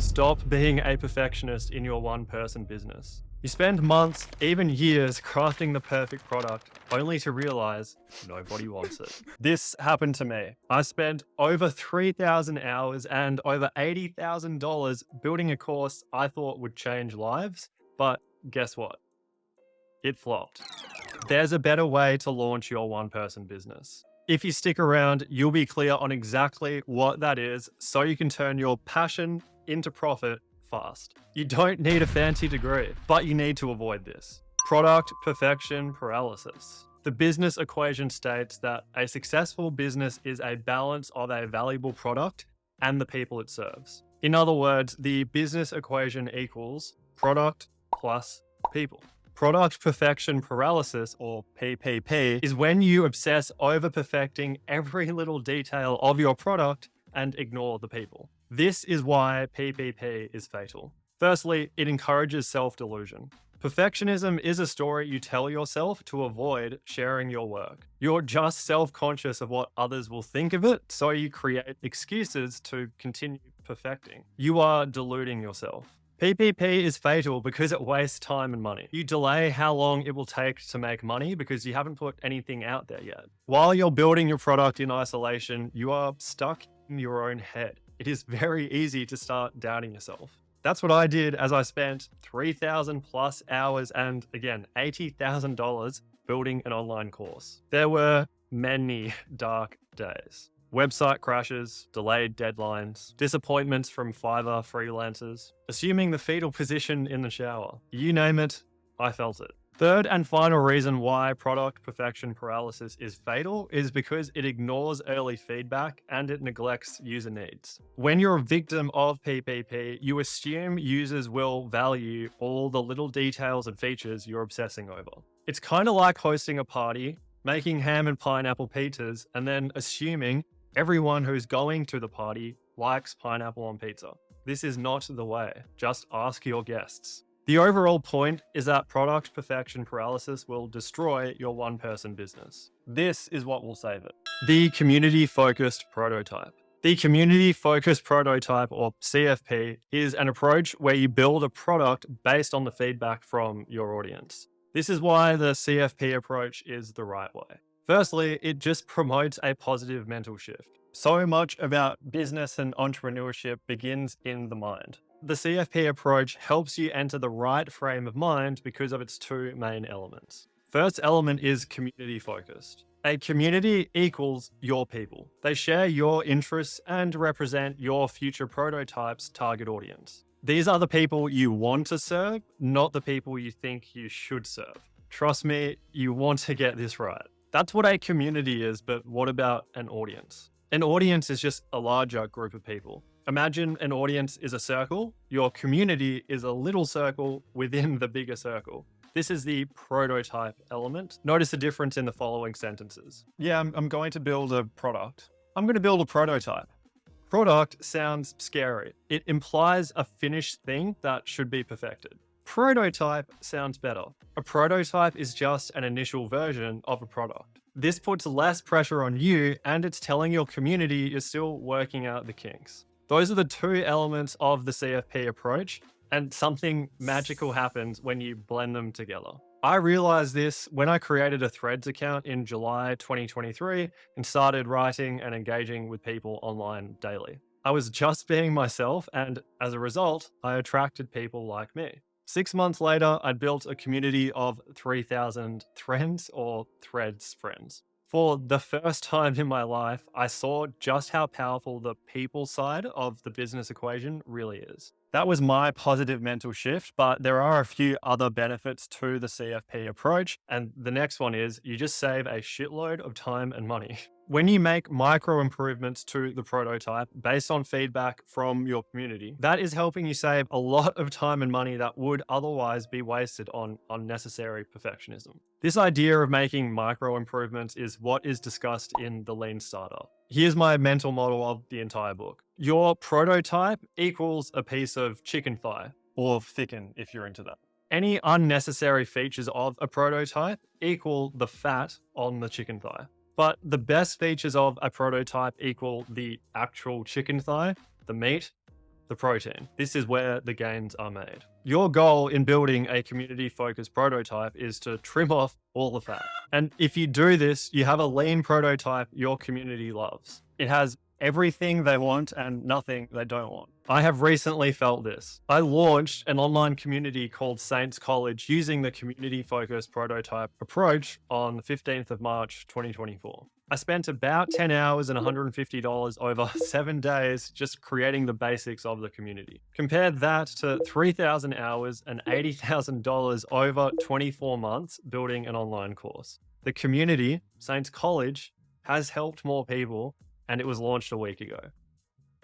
Stop being a perfectionist in your one-person business. You spend months, even years, crafting the perfect product, only to realize nobody wants it. This happened to me. I spent over 3,000 hours and over $80,000 building a course I thought would change lives, but guess what? It flopped. There's a better way to launch your one-person business. If you stick around, you'll be clear on exactly what that is so you can turn your passion into profit fast. You don't need a fancy degree, but you need to avoid this. Product perfection paralysis. The business equation states that a successful business is a balance of a valuable product and the people it serves. In other words, the business equation equals product plus people. Product perfection paralysis, or PPP, is when you obsess over perfecting every little detail of your product and ignore the people. This is why PPP is fatal. Firstly, it encourages self-delusion. Perfectionism is a story you tell yourself to avoid sharing your work. You're just self-conscious of what others will think of it, so you create excuses to continue perfecting. You are deluding yourself. PPP is fatal because it wastes time and money. You delay how long it will take to make money because you haven't put anything out there yet. While you're building your product in isolation, you are stuck in your own head. It is very easy to start doubting yourself. That's what I did as I spent 3,000 plus hours and again, $80,000 building an online course. There were many dark days. Website crashes, delayed deadlines, disappointments from Fiverr freelancers, assuming the fetal position in the shower. You name it, I felt it. Third and final reason why product perfection paralysis is fatal is because it ignores early feedback and it neglects user needs. When you're a victim of PPP, you assume users will value all the little details and features you're obsessing over. It's kind of like hosting a party, making ham and pineapple pizzas, and then assuming everyone who's going to the party likes pineapple on pizza. This is not the way. Just ask your guests. The overall point is that product perfection paralysis will destroy your one-person business. This is what will save it. The community-focused prototype. The community-focused prototype, or CFP, is an approach where you build a product based on the feedback from your audience. This is why the CFP approach is the right way. Firstly, it just promotes a positive mental shift. So much about business and entrepreneurship begins in the mind. The CFP approach helps you enter the right frame of mind because of its two main elements. First element is community focused. A community equals your people. They share your interests and represent your future prototype's target audience. These are the people you want to serve, not the people you think you should serve. Trust me, you want to get this right. That's what a community is, but what about an audience? An audience is just a larger group of people. Imagine an audience is a circle. Your community is a little circle within the bigger circle. This is the prototype element. Notice the difference in the following sentences. Yeah, I'm going to build a product. I'm going to build a prototype. Product sounds scary. It implies a finished thing that should be perfected. Prototype sounds better. A prototype is just an initial version of a product. This puts less pressure on you and it's telling your community you're still working out the kinks. Those are the two elements of the CFP approach, and something magical happens when you blend them together. I realized this when I created a Threads account in July 2023 and started writing and engaging with people online daily. I was just being myself, and as a result, I attracted people like me. 6 months later, I'd built a community of 3,000 friends or Threads friends. For the first time in my life, I saw just how powerful the people side of the business equation really is. That was my positive mental shift, but there are a few other benefits to the CFP approach. And the next one is you just save a shitload of time and money. When you make micro improvements to the prototype based on feedback from your community, that is helping you save a lot of time and money that would otherwise be wasted on unnecessary perfectionism. This idea of making micro improvements is what is discussed in the Lean Startup. Here's my mental model of the entire book. Your prototype equals a piece of chicken thigh, or thicken if you're into that. Any unnecessary features of a prototype equal the fat on the chicken thigh. But the best features of a prototype equal the actual chicken thigh, the meat, the protein. This is where the gains are made. Your goal in building a community-focused prototype is to trim off all the fat. And if you do this, you have a lean prototype your community loves. It has everything they want and nothing they don't want. I have recently felt this. I launched an online community called Saints College using the community-focused prototype approach on the 15th of March, 2024. I spent about 10 hours and $150 over 7 days just creating the basics of the community. Compare that to 3,000 hours and $80,000 over 24 months building an online course. The community, Saints College, has helped more people, and it was launched a week ago.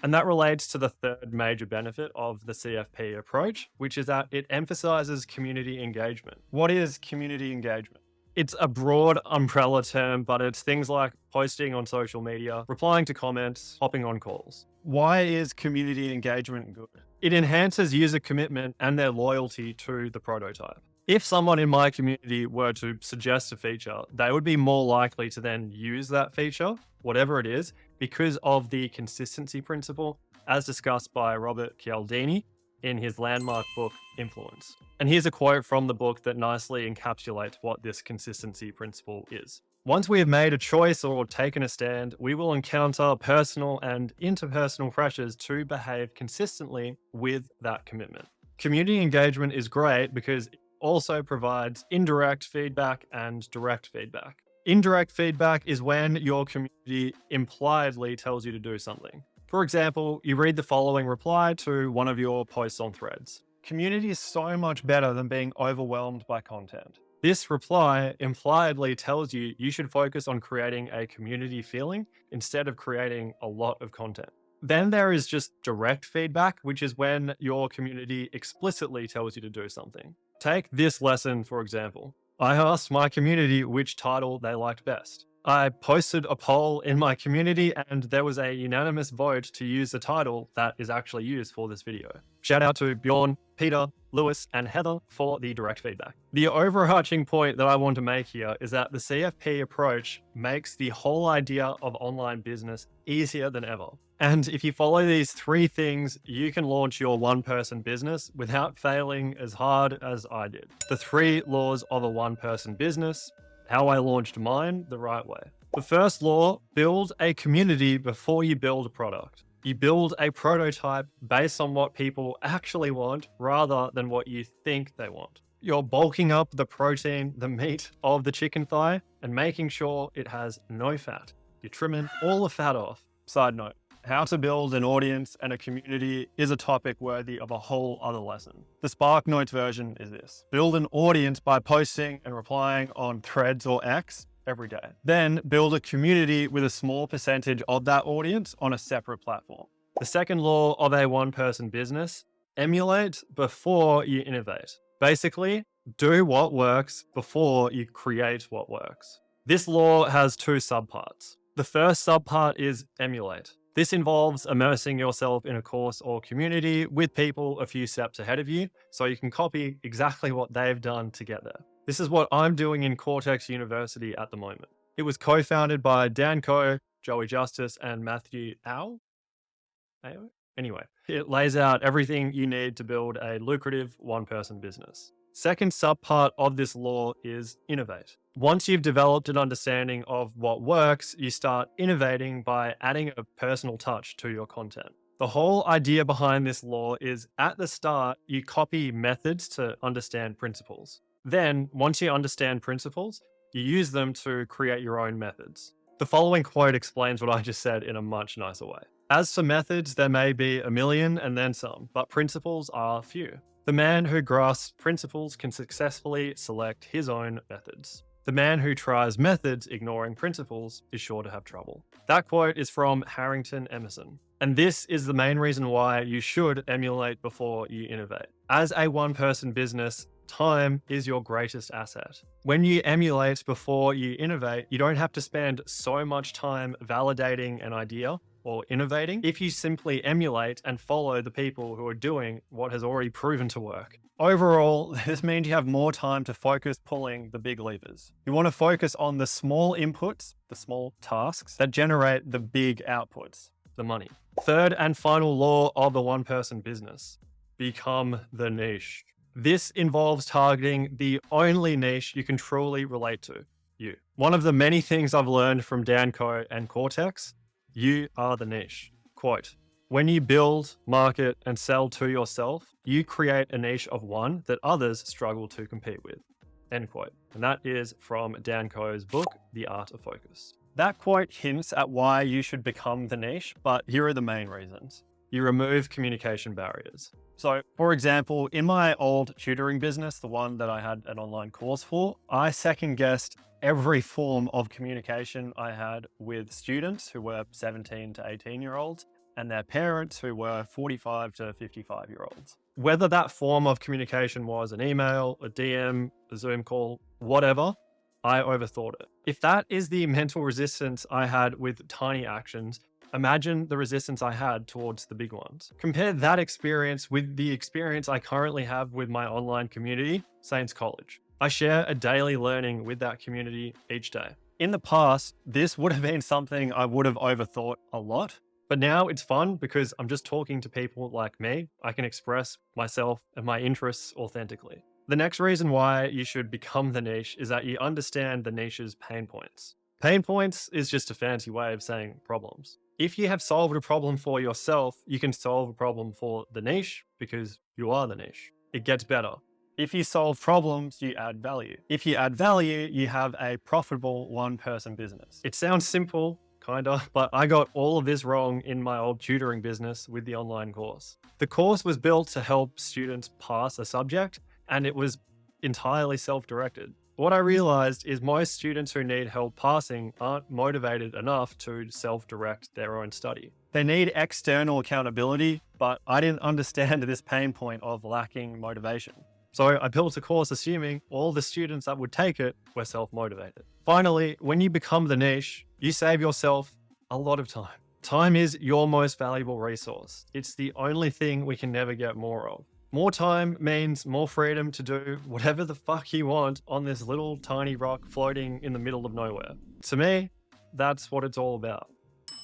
And that relates to the third major benefit of the CFP approach, which is that it emphasizes community engagement. What is community engagement? It's a broad umbrella term, but it's things like posting on social media, replying to comments, hopping on calls. Why is community engagement good? It enhances user commitment and their loyalty to the prototype. If someone in my community were to suggest a feature, they would be more likely to then use that feature, whatever it is, because of the consistency principle, as discussed by Robert Cialdini in his landmark book, Influence. And here's a quote from the book that nicely encapsulates what this consistency principle is. Once we have made a choice or taken a stand, we will encounter personal and interpersonal pressures to behave consistently with that commitment. Community engagement is great because it also provides indirect feedback and direct feedback. Indirect feedback is when your community impliedly tells you to do something. For example, you read the following reply to one of your posts on Threads. Community is so much better than being overwhelmed by content. This reply impliedly tells you you should focus on creating a community feeling instead of creating a lot of content. Then there is just direct feedback, which is when your community explicitly tells you to do something. Take this lesson, for example. I asked my community which title they liked best. I posted a poll in my community and there was a unanimous vote to use the title that is actually used for this video. Shout out to Bjorn, Peter, Lewis, and Heather for the direct feedback. The overarching point that I want to make here is that the CFP approach makes the whole idea of online business easier than ever. And if you follow these 3 things, you can launch your one-person business without failing as hard as I did. The 3 laws of a one-person business, how I launched mine the right way. The first law, build a community before you build a product. You build a prototype based on what people actually want rather than what you think they want. You're bulking up the protein, the meat of the chicken thigh, and making sure it has no fat. You're trimming all the fat off. Side note, how to build an audience and a community is a topic worthy of a whole other lesson. The SparkNotes version is this. Build an audience by posting and replying on Threads or X every day. Then build a community with a small percentage of that audience on a separate platform. The second law of a one-person business, emulate before you innovate. Basically, do what works before you create what works. This law has 2 subparts. The first subpart is emulate. This involves immersing yourself in a course or community with people a few steps ahead of you, so you can copy exactly what they've done to get there. This is what I'm doing in Cortex University at the moment. It was co-founded by Dan Koh, Joey Justice, and Matthew Au. Anyway, it lays out everything you need to build a lucrative one-person business. Second subpart of this law is innovate. Once you've developed an understanding of what works, you start innovating by adding a personal touch to your content. The whole idea behind this law is at the start, you copy methods to understand principles. Then, once you understand principles, you use them to create your own methods. The following quote explains what I just said in a much nicer way. As for methods, there may be a million and then some, but principles are few. The man who grasps principles can successfully select his own methods. The man who tries methods ignoring principles is sure to have trouble. That quote is from Harrington Emerson. And this is the main reason why you should emulate before you innovate. As a one-person business, time is your greatest asset. When you emulate before you innovate, you don't have to spend so much time validating an idea or innovating if you simply emulate and follow the people who are doing what has already proven to work. Overall, this means you have more time to focus pulling the big levers. You want to focus on the small inputs, the small tasks that generate the big outputs. the money. Third and final law of the one-person business: become the niche. This involves targeting the only niche you can truly relate to: you. One of the many things I've learned from Dan Coe and Cortex: you are the niche. Quote, "When you build, market, and sell to yourself, you create a niche of one that others struggle to compete with." End quote. And that is from Dan Coe's book, The Art of Focus. That quote hints at why you should become the niche, but here are the main reasons. You remove communication barriers. So, for example, in my old tutoring business, the one that I had an online course for, I second guessed every form of communication I had with students who were 17 to 18-year-olds and their parents who were 45 to 55-year-olds. Whether that form of communication was an email, a DM, a Zoom call, whatever, I overthought it. If that is the mental resistance I had with tiny actions, imagine the resistance I had towards the big ones. Compare that experience with the experience I currently have with my online community, Saints College. I share a daily learning with that community each day. In the past, this would have been something I would have overthought a lot, but now it's fun because I'm just talking to people like me. I can express myself and my interests authentically. The next reason why you should become the niche is that you understand the niche's pain points. Pain points is just a fancy way of saying problems. If you have solved a problem for yourself, you can solve a problem for the niche because you are the niche. It gets better. If you solve problems, you add value. If you add value, you have a profitable one-person business. It sounds simple, kinda, but I got all of this wrong in my old tutoring business with the online course. The course was built to help students pass a subject, and it was entirely self-directed. What I realized is most students who need help passing aren't motivated enough to self-direct their own study. They need external accountability, but I didn't understand this pain point of lacking motivation. So I built a course assuming all the students that would take it were self-motivated. Finally, when you become the niche, you save yourself a lot of time. Time is your most valuable resource. It's the only thing we can never get more of. More time means more freedom to do whatever the fuck you want on this little tiny rock floating in the middle of nowhere. To me, that's what it's all about.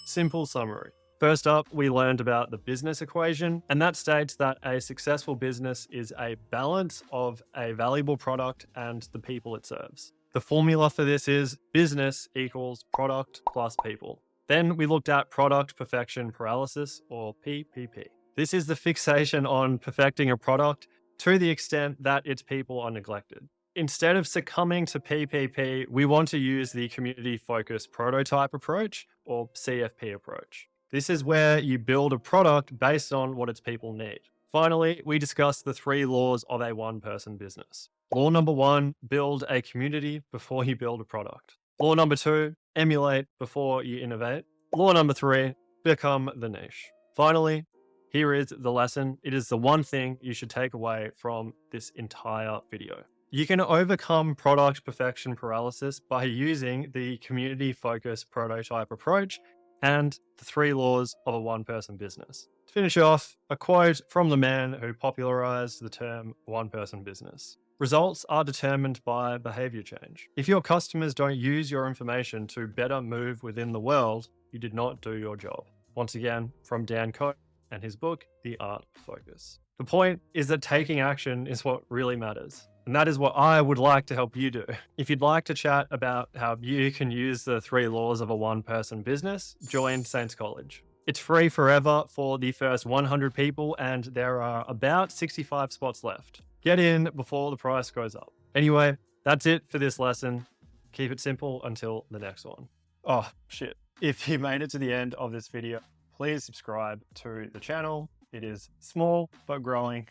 Simple summary. First up, we learned about the business equation, and that states that a successful business is a balance of a valuable product and the people it serves. The formula for this is business equals product plus people. Then we looked at product perfection paralysis, or PPP. This is the fixation on perfecting a product to the extent that its people are neglected. Instead of succumbing to PPP, we want to use the community-focused prototype approach, or CFP approach. This is where you build a product based on what its people need. Finally, we discussed the 3 laws of a one-person business. Law number 1, build a community before you build a product. Law number 2, emulate before you innovate. Law number 3, become the niche. Finally, here is the lesson. It is the one thing you should take away from this entire video. You can overcome product perfection paralysis by using the community-focused prototype approach and the 3 laws of a one-person business. To finish off, a quote from the man who popularized the term one-person business. Results are determined by behavior change. If your customers don't use your information to better move within the world, you did not do your job. Once again, from Dan Coe and his book, The Art of Focus. The point is that taking action is what really matters. And that is what I would like to help you do. If you'd like to chat about how you can use the 3 laws of a one-person business, join Saints College. It's free forever for the first 100 people, and there are about 65 spots left. Get in before the price goes up. Anyway, that's it for this lesson. Keep it simple until the next one. Oh, shit. If you made it to the end of this video, please subscribe to the channel. It is small, but growing.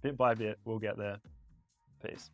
Bit by bit, we'll get there. Peace.